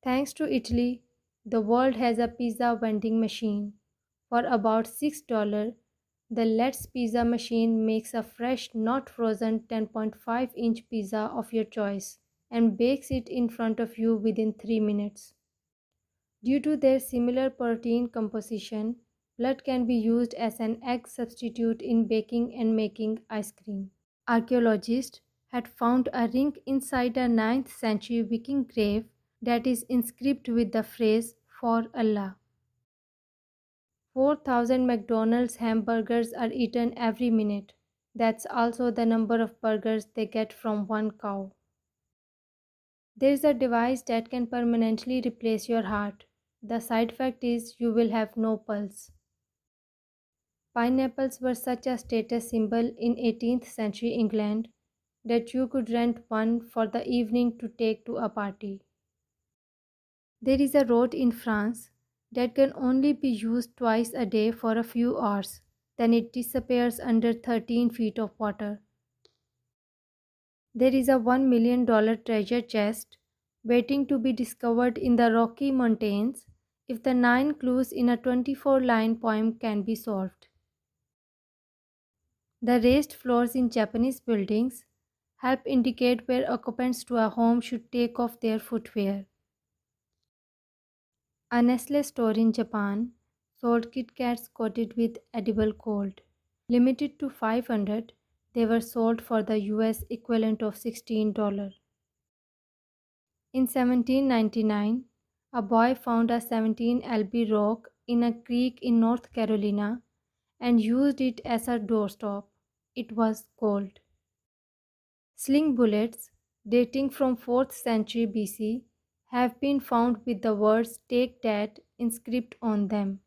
Thanks to Italy, the world has a pizza vending machine. For about $6, the Let's Pizza machine makes a fresh, not frozen 10.5-inch pizza of your choice and bakes it in front of you within 3 minutes. Due to their similar protein composition, blood can be used as an egg substitute in baking and making ice cream. Archaeologists had found a ring inside a 9th century Viking grave that is inscribed with the phrase "For Allah." 4,000 McDonald's hamburgers are eaten every minute. That's also the number of burgers they get from one cow. There is a device that can permanently replace your heart. The side effect is you will have no pulse. Pineapples were such a status symbol in 18th century England that you could rent one for the evening to take to a party. There is a road in France that can only be used twice a day for a few hours, then it disappears under 13 feet of water. There is a $1 million treasure chest waiting to be discovered in the Rocky Mountains if the 9 clues in a 24-line poem can be solved. The raised floors in Japanese buildings help indicate where occupants to a home should take off their footwear. A Nestle store in Japan sold Kit Kats coated with edible gold. Limited to 500, they were sold for the US equivalent of $16. In 1799, a boy found a 17 lb rock in a creek in North Carolina and used it as a doorstop. It was gold. Sling bullets, dating from 4th century BC, have been found with the words "Take That" inscribed on them.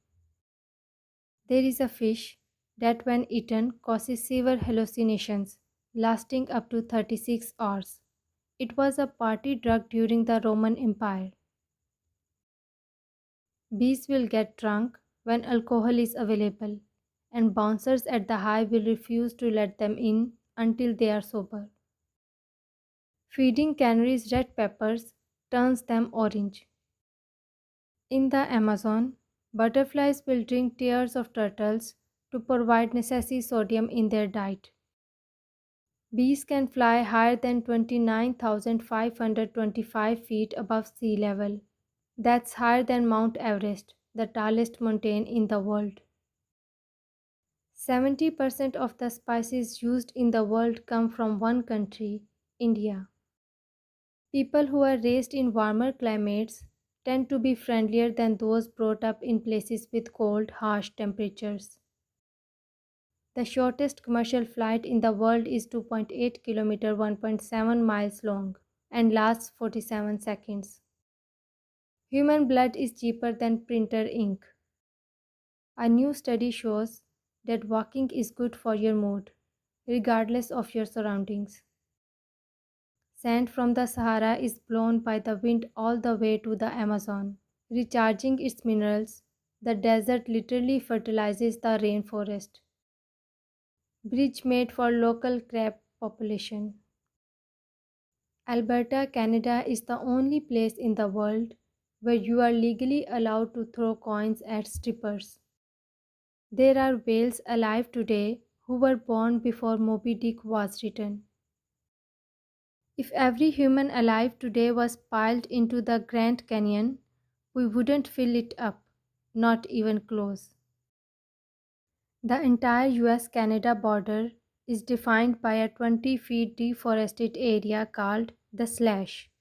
There is a fish that, when eaten, causes severe hallucinations, lasting up to 36 hours. It was a party drug during the Roman Empire. Bees will get drunk when alcohol is available, and bouncers at the High will refuse to let them in until they are sober. Feeding canaries red peppers turns them orange. In the Amazon, butterflies will drink tears of turtles to provide necessary sodium in their diet. Bees can fly higher than 29,525 feet above sea level. That's higher than Mount Everest, the tallest mountain in the world. 70% of the spices used in the world come from one country, India. People who are raised in warmer climates tend to be friendlier than those brought up in places with cold, harsh temperatures. The shortest commercial flight in the world is 2.8 km 1.7 miles long and lasts 47 seconds. Human blood is cheaper than printer ink. A new study shows that walking is good for your mood, regardless of your surroundings. Sand from the Sahara is blown by the wind all the way to the Amazon, recharging its minerals. The desert literally fertilizes the rainforest. Bridge made for local crab population. Alberta, Canada is the only place in the world where you are legally allowed to throw coins at strippers. There are whales alive today who were born before Moby Dick was written. If every human alive today was piled into the Grand Canyon, we wouldn't fill it up, not even close. The entire US-Canada border is defined by a 20 feet deforested area called the Slash.